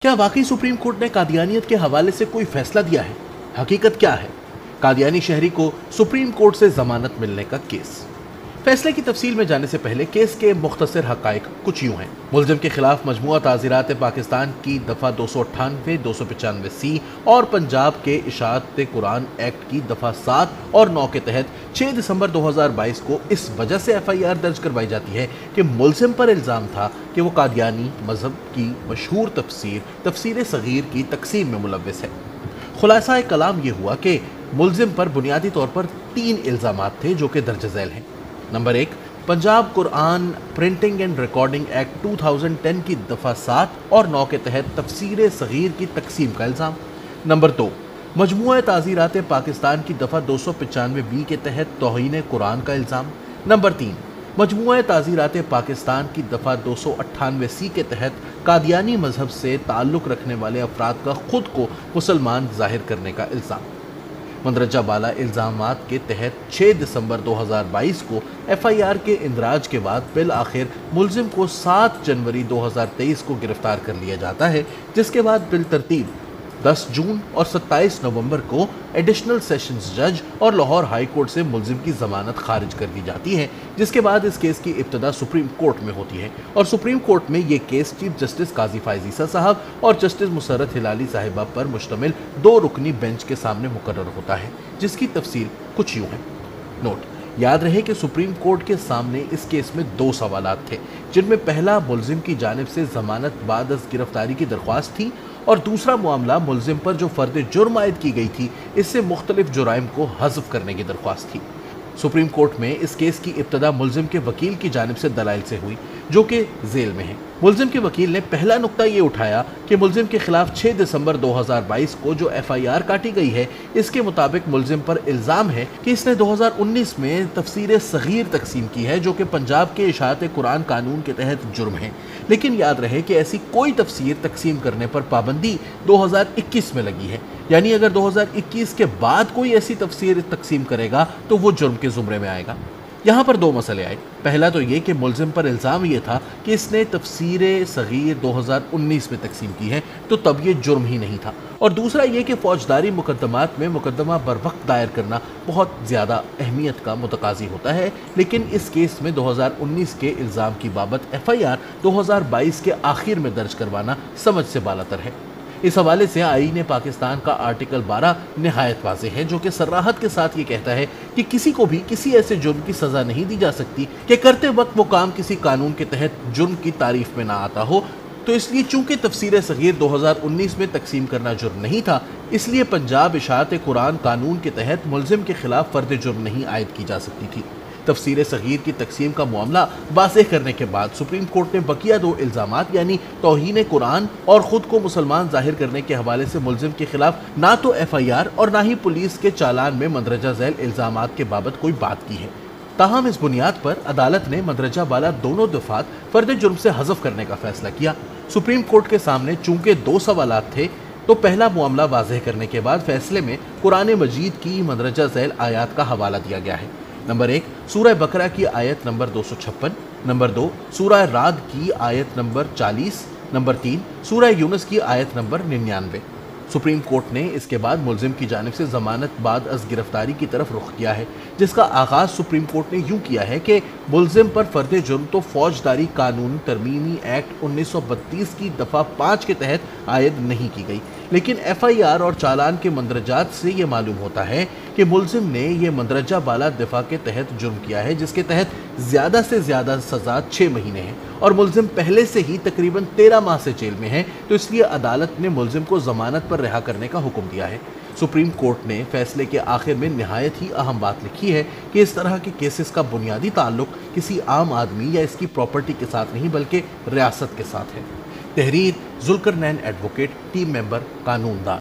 کیا واقعی supreme court نے قادیانیت کے حوالے سے کوئی فیصلہ دیا ہے؟ حقیقت کیا ہے؟ قادیانی شہری کو سپریم کورٹ سے ضمانت ملنے کا کیس۔ فیصلے کی تفصیل میں جانے سے پہلے کیس کے مختصر حقائق کچھ یوں ہیں۔ ملزم کے خلاف مجموعہ تعزیرات پاکستان کی دفعہ 298، 295 سی اور پنجاب کے اشاعت قرآن ایکٹ کی دفعہ 7 اور 9 کے تحت 6 دسمبر 2022 کو اس وجہ سے ایف آئی آر درج کروائی جاتی ہے کہ ملزم پر الزام تھا کہ وہ قادیانی مذہب کی مشہور تفسیر صغیر کی تقسیم میں ملوث ہے۔ خلاصہ کلام یہ ہوا کہ ملزم پر بنیادی طور پر 3 الزامات تھے جو کہ درج ذیل ہیں۔ Number 1، Punjab Quran printing and recording act 2010 کی دفعہ 7 اور 9 کے تحت تفسیر صغیر کی تقسیم کا الزام۔ نمبر 2، مجموعہ تعزیرات پاکستان کی دفعہ 295 بی کے تحت توہین قرآن کا الزام۔ نمبر 3، مجموعہ تعزیرات پاکستان کی دفعہ 298 سی کے تحت قادیانی مذہب سے تعلق رکھنے والے افراد کا خود کو مسلمان ظاہر کرنے کا الزام۔ مندرجہ بالا الزامات کے تحت 6 دسمبر 2022 کو ایف آئی آر کے اندراج کے بعد بالآخر ملزم کو 7 جنوری 2023 کو گرفتار کر لیا جاتا ہے، جس کے بعد بالترتیب 10 جون اور 27 نومبر کو ایڈیشنل سیشنز جج اور لاہور ہائی کورٹ سے ملزم کی ضمانت خارج کر دی جاتی ہے، جس کے بعد اس کیس کی ابتدا سپریم کورٹ میں ہوتی ہے اور سپریم کورٹ میں یہ کیس چیف جسٹس قاضی فائز عیسیٰ صاحب اور جسٹس مسرت ہلالی صاحبہ پر مشتمل 2 رکنی بینچ کے سامنے مقرر ہوتا ہے، جس کی تفصیل کچھ یوں ہے۔ نوٹ: یاد رہے کہ سپریم کورٹ کے سامنے اس کیس میں 2 سوالات تھے، جن میں پہلا ملزم کی جانب سے ضمانت بعد از گرفتاری کی درخواست تھی اور دوسرا معاملہ ملزم پر جو فرد جرم عائد کی گئی تھی اس سے مختلف جرائم کو حذف کرنے کی درخواست تھی۔ سپریم کورٹ میں اس کیس کی ابتدا ملزم کے وکیل کی جانب سے دلائل سے ہوئی، جو کہ ذیل میں ہیں۔ ملزم کے وکیل نے پہلا نقطہ یہ اٹھایا کہ ملزم کے خلاف 6 دسمبر 2022 کو جو ایف آئی آر کاٹی گئی ہے، اس کے مطابق ملزم پر الزام ہے کہ اس نے 2019 میں تفسیر صغیر تقسیم کی ہے، جو کہ پنجاب کے اشاعت قرآن قانون کے تحت جرم ہے۔ لیکن یاد رہے کہ ایسی کوئی تفسیر تقسیم کرنے پر پابندی 2021 میں لگی ہے، یعنی اگر 2021 کے بعد کوئی ایسی تفسیر تقسیم کرے گا تو وہ جرم کے زمرے میں آئے گا۔ یہاں پر 2 مسئلے آئے۔ پہلا تو یہ کہ ملزم پر الزام یہ تھا کہ اس نے تفسیر صغیر 2019 میں تقسیم کی ہے، تو تب یہ جرم ہی نہیں تھا، اور دوسرا یہ کہ فوجداری مقدمات میں مقدمہ بروقت دائر کرنا بہت زیادہ اہمیت کا متقاضی ہوتا ہے، لیکن اس کیس میں 2019 کے الزام کی بابت ایف آئی آر 2022 کے آخر میں درج کروانا سمجھ سے بالاتر ہے۔ اس حوالے سے آئین پاکستان کا آرٹیکل 12 نہایت واضح ہے، جو کہ صراحت کے ساتھ یہ کہتا ہے کہ کسی کو بھی کسی ایسے جرم کی سزا نہیں دی جا سکتی کہ کرتے وقت وہ کام کسی قانون کے تحت جرم کی تعریف میں نہ آتا ہو۔ تو اس لیے چونکہ تفسیر صغیر 2019 میں تقسیم کرنا جرم نہیں تھا، اس لیے پنجاب اشاعت قرآن قانون کے تحت ملزم کے خلاف فرد جرم نہیں عائد کی جا سکتی تھی۔ تفسیر صغیر کی تقسیم کا معاملہ واضح کرنے کے بعد سپریم کورٹ نے بقیہ 2 الزامات یعنی توہین قرآن اور خود کو مسلمان ظاہر کرنے کے حوالے سے ملزم کے خلاف نہ تو ایف آئی آر اور نہ ہی پولیس کے چالان میں مندرجہ ذیل الزامات کے بابت کوئی بات کی ہے۔ تاہم اس بنیاد پر عدالت نے مندرجہ بالا دونوں دفعات فرد جرم سے حذف کرنے کا فیصلہ کیا۔ سپریم کورٹ کے سامنے چونکہ 2 سوالات تھے، تو پہلا معاملہ واضح کرنے کے بعد فیصلے میں قرآن مجید کی مندرجہ ذیل آیات کا حوالہ دیا گیا ہے۔ نمبر 1، سورہ بقرہ کی آیت نمبر 256، نمبر 2، سورہ رعد کی آیت نمبر 40، نمبر 3، سورہ یونس کی آیت نمبر 99۔ سپریم کورٹ نے اس کے بعد ملزم کی جانب سے ضمانت بعد از گرفتاری کی طرف رخ کیا ہے، جس کا آغاز سپریم کورٹ نے یوں کیا ہے کہ ملزم پر فرد جرم تو فوجداری قانون ترمیمی ایکٹ 1932 کی دفعہ 5 کے تحت عائد نہیں کی گئی، لیکن ایف آئی آر اور چالان کے مندرجات سے یہ معلوم ہوتا ہے کہ ملزم نے یہ مندرجہ بالا دفعہ کے تحت جرم کیا ہے، جس کے تحت زیادہ سے زیادہ سزا 6 مہینے ہے اور ملزم پہلے سے ہی تقریباً 13 ماہ سے جیل میں ہے، تو اس لیے عدالت نے ملزم کو ضمانت پر رہا کرنے کا حکم دیا ہے۔ سپریم کورٹ نے فیصلے کے آخر میں نہایت ہی اہم بات لکھی ہے کہ اس طرح کے کیسز کا بنیادی تعلق کسی عام آدمی یا اس کی پراپرٹی کے ساتھ نہیں بلکہ ریاست کے ساتھ ہے۔ تحریر ذوالقرنین ایڈوکیٹ، ٹیم ممبر قانون دان۔